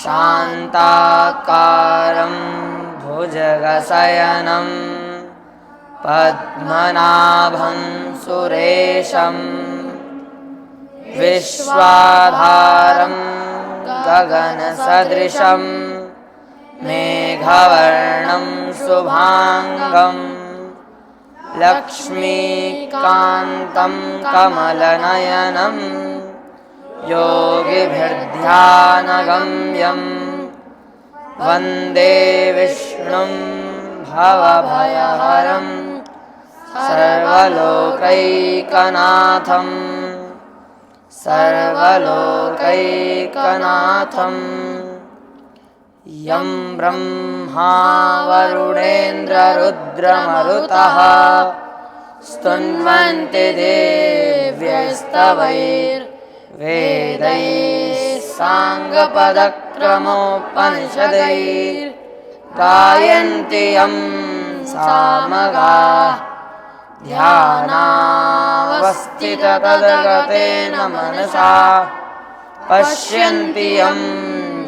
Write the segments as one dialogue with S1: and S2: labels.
S1: शान्ताकारं भुजगशयनं पद्मनाभं सुरेशं विश्वाधारं गगनसदृशं मेघवर्णं शुभांगं लक्ष्मीकान्तं कमलनयनं योगिभिर्ध्यानगम्यं वन्दे विष्णुं भवभयहरं सर्वलोकैकनाथं यं ब्रह्मा वरुणेन्द्ररुद्रमरुतः स्तुन्वन्ति देव्यैस्तवैर्वेदैः साङ्गपदक्रमोपनिषदैर्गायन्ति यं सामगाः ध्यानावस्थिततद्गतेन मनसा पश्यन्ति यं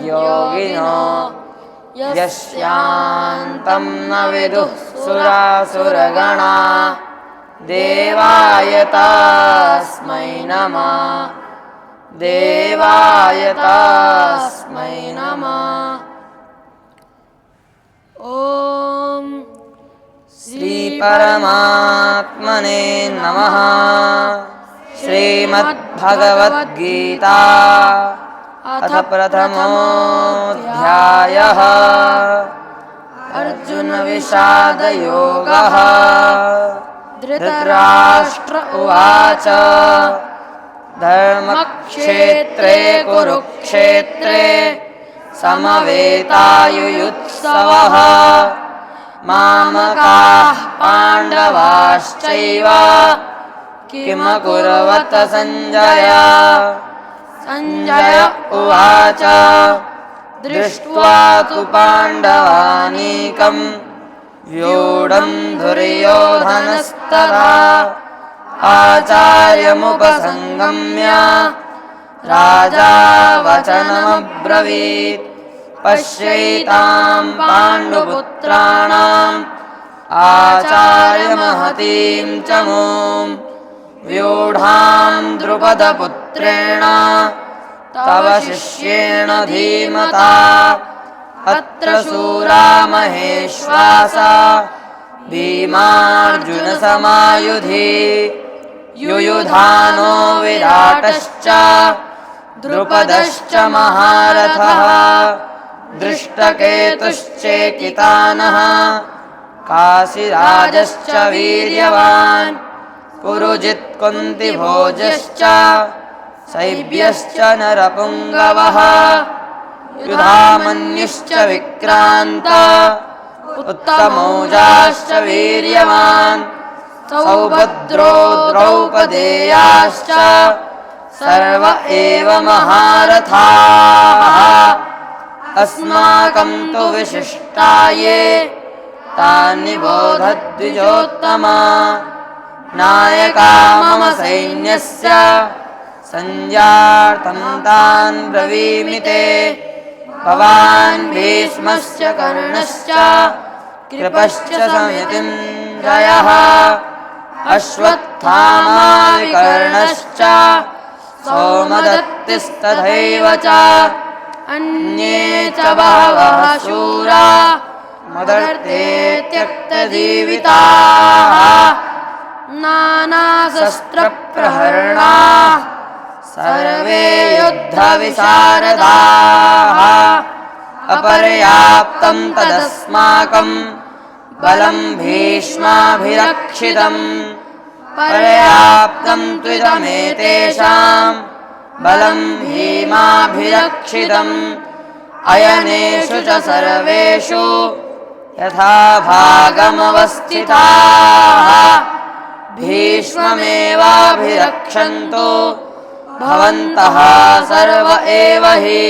S1: योगिनो यस्यान्तं न विदुः सुरासुरगणा देवाय तस्मै नमः। ॐ श्री परमात्मने नमः। श्रीमद्भगवद्गीता अथ प्रथमोऽध्यायः अर्जुन विषादयोगः। धृतराष्ट्र उवाच धर्मक्षेत्रे कुरुक्षेत्रे समवेतायुयुत्सवः मामकाः पाण्डवाश्चैव किमकुर्वत सञ्जय। सञ्जय उवाच दृष्ट्वा तु पाण्डवानीकं व्यूढं दुर्योधनस्तथा आचार्यमुपसंगम्य राजा वचनमब्रवीत् पश्यैतां पाण्डुपुत्राणाम् आचार्यमहतीं च मूं व्यूढां द्रुपदपुत्रेण तव शिष्येण धीमता अत्र शूरा महेश्वासा भीमार्जुनसमायुधि युयुधानो विराटश्च द्रुपदश्च महारथः दृष्टकेतुश्चेकितानः काशीराजश्च वीर्यवान् पुरुजित् कुन्तिभोजश्च शैब्यश्च नरपुङ्गवः युधामन्युश्च विक्रान्त उत्तमौजाश्च वीर्यवान् सौभद्रो द्रौपदेयाश्च सर्व एव महारथाः अस्माकं तु विशिष्टाये तानि बोधद्विजोत्तमा नायका मम सैन्यस्य संज्ञार्थं तान् ब्रवीमि ते भवान् भीष्मश्च कर्णश्च कृपश्च समितिञ्जयः अश्वत्थामा विकर्णश्च सोमदत्तिस्तथैव च अन्ये च बहवः शूरा मदर्थे त्यक्तजीविताः नानाशस्त्रप्रहरणाः सर्वे युद्धविशारदाः अपर्याप्तं तदस्माकं बलं भीष्माभिरक्षितं पर्याप्तं त्विदमेतेषां बलं भीमाभिरक्षितम् अयनेषु च सर्वेषु यथा भागमवस्थिताः भीष्ममेवाभिरक्षन्तु भवन्तः सर्व एव हि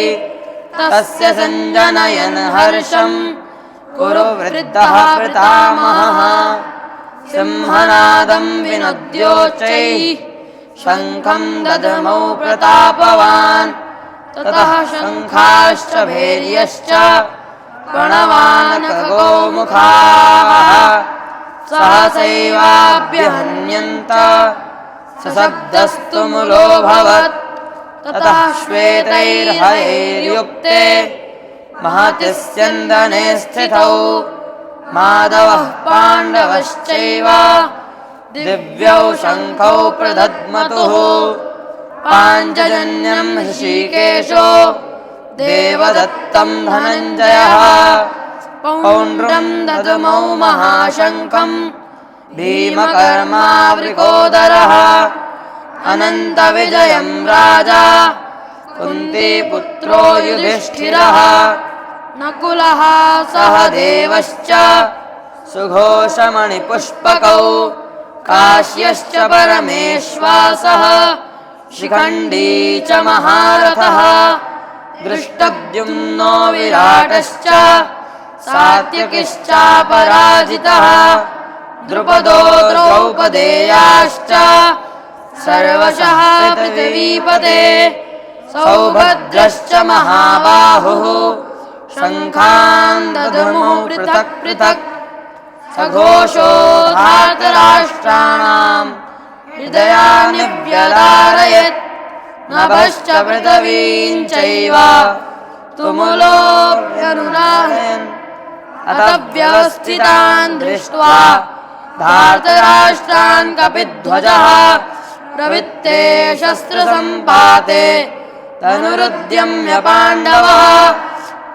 S1: तस्य सञ्जनयन् हर्षं कुरु वृद्धः पितामहः सिंहनादं विनद्योच्चैः शङ्खं ददमौ प्रतापवान् ततः शङ्खाश्च भैर्यश्च प्रणवानखगोमुखाः सहसैवाभ्यहन्यन्त सशब्दस्तु मुलोऽभवत्। ततः श्वेतैर्हयैर्युक्ते महति स्यन्दने स्थितौ माधवः पाण्डवश्चैव दिव्यौ शङ्खौ प्रदध्मतुः। पाञ्चजन्यं ऋषिकेशो देवदत्तं धनञ्जयः पौण्ड्रं ददमौ महाशङ्खं भीमकर्मावृकोदरः। अनन्तविजयं राजा कुन्तीपुत्रो युधिष्ठिरः नकुलः सहदेवश्च सुघोषमणिपुष्पकौ काश्यश्च परमेश्वासः शिखण्डी च महारथः दृष्टद्युम्नो विराटश्च सात्यकिश्चापराजितः द्रुपदो द्रौपदेयाश्च सर्वशः पृथिवीपते सौभद्रश्च महाबाहुः शङ्खान् ददमो पृथक् पृथक् सघोषो धार्तराष्ट्राणां हृदयानि व्यदारयत् नभश्च पृथिवीं चैव तुमुलोऽप्यनुदाहयन् अत व्यवस्थितान् दृष्ट्वा धार्तराष्ट्रान् कपिध्वजः प्रवृत्ते शस्त्रसम्पाते तनुरुद्यम्य पाण्डवः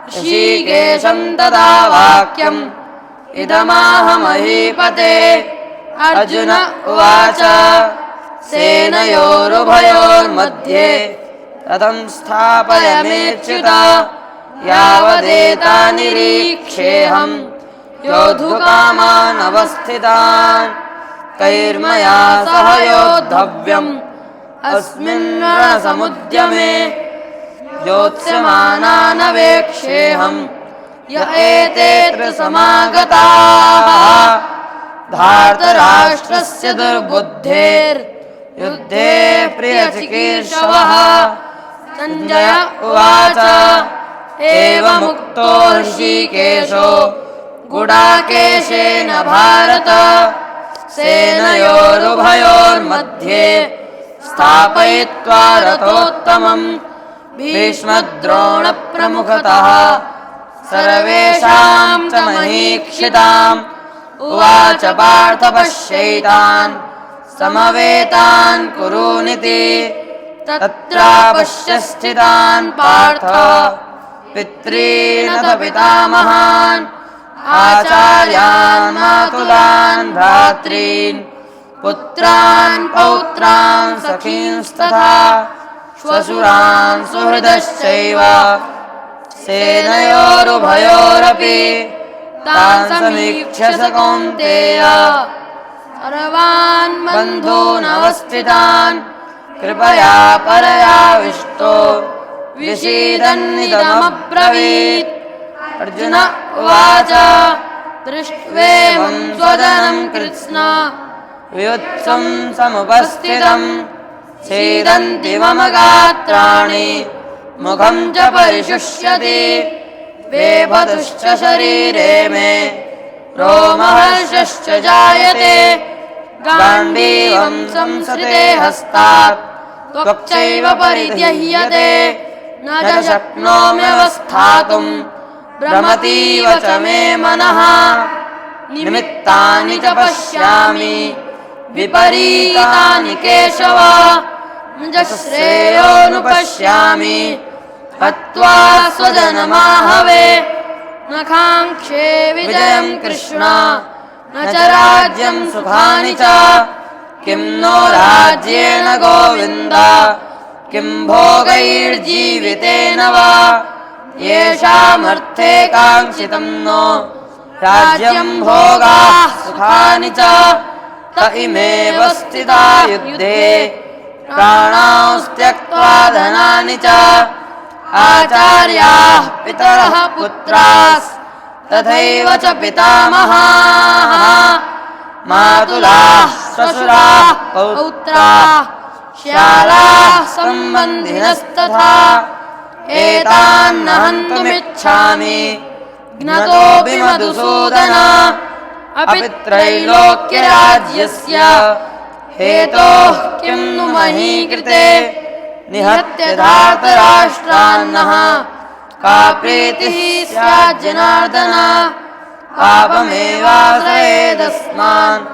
S1: ऋषिकेशं तदा वाक्यम् इदमाह महीपते। अर्जुन उवाच सेनयोरुभयोर्मध्ये रथं स्थापयमेच्युत यावदेतान्निरीक्षेऽहं योद्धुकामान् अवस्थितान् कैर्मया सह योद्धव्यम् अस्मिन् रणसमुद्यमे योत्स्यमानानवेक्षेऽहं य एतेऽत्र समागताः। धार्तराष्ट्रस्य दुर्बुद्धेर्युद्धे प्रियचिकीर्षवः। सञ्जय उवाच एवमुक्तो ऋषिकेशो गुडाकेशेन भारत सेनयोरुभयोर्मध्ये स्थापयित्वा रथोत्तमम् भीष्मद्रोणप्रमुखतः सर्वेषां च महीक्षिताम् उवाच पार्थ पश्यैतान् समवेतान् कुरूनिति। तत्रापश्य स्थितान् पार्थ पितॄन् पितामहान् आचार्यान् मातुलान् भ्रातॄन् पुत्रान् पौत्रान् सखींस्तथा श्वशुरान् सुहृदश्चैव सेनयोरुभयोरपि तान् समीक्ष्य स कौन्तेय सर्वान् बन्धून् अवस्थितान् कृपया परयाविष्टो विषीदन्निदमब्रवीत्। अर्जुन उवाच दृष्ट्वेमं स्वजनं कृत्स्न वियुत्सं समुपस्थितं छेदन्ति मम गात्राणि मुखं च परिशुष्यति वेभतुश्च शरीरे मे रोमहर्षश्च जायते गाण्डीवं संसृते हस्तात् त्वक्चैव परिदह्यते न च शक्नोम्यवस्थातुं भ्रमतीव च मे मनः निमित्तानि च पश्यामि विपरीतानि केशव निज श्रेयोऽनुपश्यामि हत्वा स्वजनमाहवे न काङ्क्षे विजयं कृष्ण न च राज्यं सुखानि च किं नो राज्येन गोविन्द किं भोगैर्जीवितेन वा येषामर्थे काङ्क्षितं नो राज्यं भोगाः सुखानि च त इमेव स्थिता युद्धे प्राणांस्त्यक्त्वा धनानि च आचार्याः पितरः पुत्रास्तथैव च पितामहाः मातुलाः श्वशुराः पौत्राः श्यालाः सम्बन्धिनस्तथा एतान्न हन्तुमिच्छामि ज्ञतोऽपि मधुसूदन अपि त्रैलोक्यराज्यस्य हेतोः किं नु मही कृते निहत्य धार्तराष्ट्रान्नः का प्रीतिः स्यात् जनार्दन पापमेवाश्रयेदस्मान्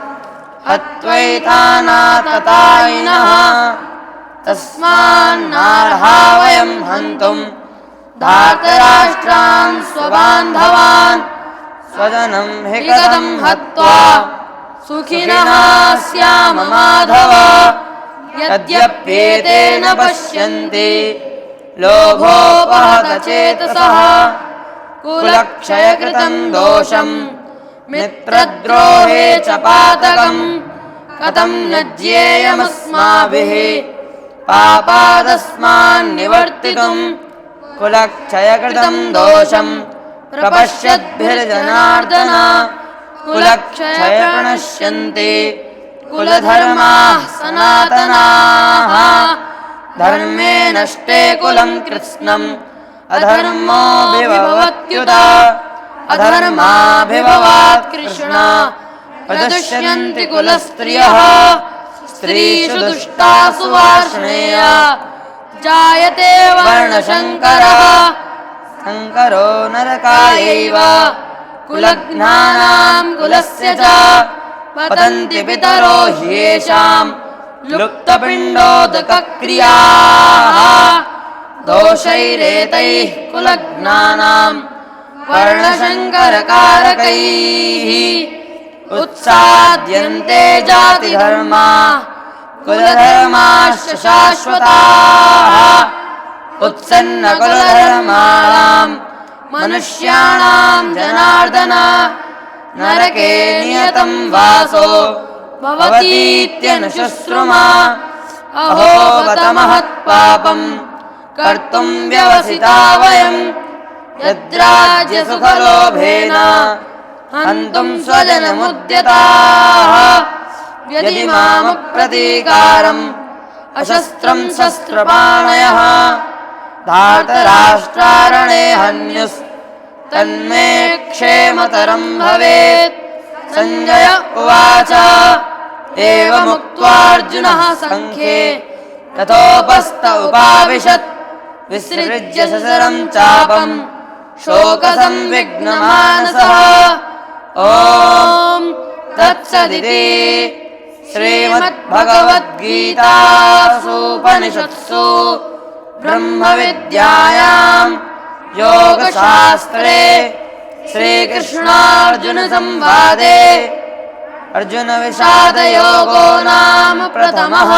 S1: हत्वैतानाततायिनः तस्मान्नार्हा वयं हन्तुं धार्तराष्ट्रान् स्वबान्धवान् स्वजनं हि कथं हत्वा सुखिनः स्याम माधव यद्यप्येते न पश्यन्ति लोभोपहतचेतसः कुलक्षयकृतं दोषं मित्रद्रोहे च पातकं कथं न ज्ञेयमस्माभिः पापादस्मान्निवर्तितुं कुलक्षयकृतं दोषं प्रपश्यद्भिर्जनार्दन कुलक्षय प्रणश्यन्ति कुलधर्माः सनातनाः धर्मे नष्टे कुलं कृत्स्नम् अधर्मोऽभिभवत्युत अधर्माभिभवात् कृष्ण प्रदुष्यन्ति कुलस्त्रियः स्त्रीषु दुष्टासु वार्ष्णेया जायते वर्णशङ्करः शङ्करो नरकायैव कुलघ्नानां कुलस्य च पतन्ति पितरो ह्येषां लुप्तपिण्डोदकक्रियाः दोषैरेतैः कुलघ्नानां वर्णशङ्करकारकैः उत्साद्यन्ते जातिधर्माः कुलधर्माश्च शाश्वताः उत्सन्नकुलधर्माणां मनुष्याणां जनार्दन नरके नियतं वासो भवतीत्यनुशुश्रुमा अहो बत महत्पापं कर्तुं व्यवसिता वयं यद्राज्यसुखलोभेन हन्तुं स्वजनमुद्यताः यदि मामप्रतीकारम् अशस्त्रं शस्त्रपाणयः धार्तराष्ट्रारणे हन्युस्तन्मे क्षेमतरं भवेत् सञ्जय उवाच एवमुक्त्वार्जुनः सङ्ख्ये ततोपस्थ उपाविशत् विसृज्य ससरं चापं शोकसंविघ्नमानसः ॐ तत्सदिति श्रीमद्भगवद्गीतासूपनिषत्सु ब्रह्मविद्यायां योगशास्त्रे श्रीकृष्णार्जुनसंवादे अर्जुनविषादयोगो नाम प्रथमः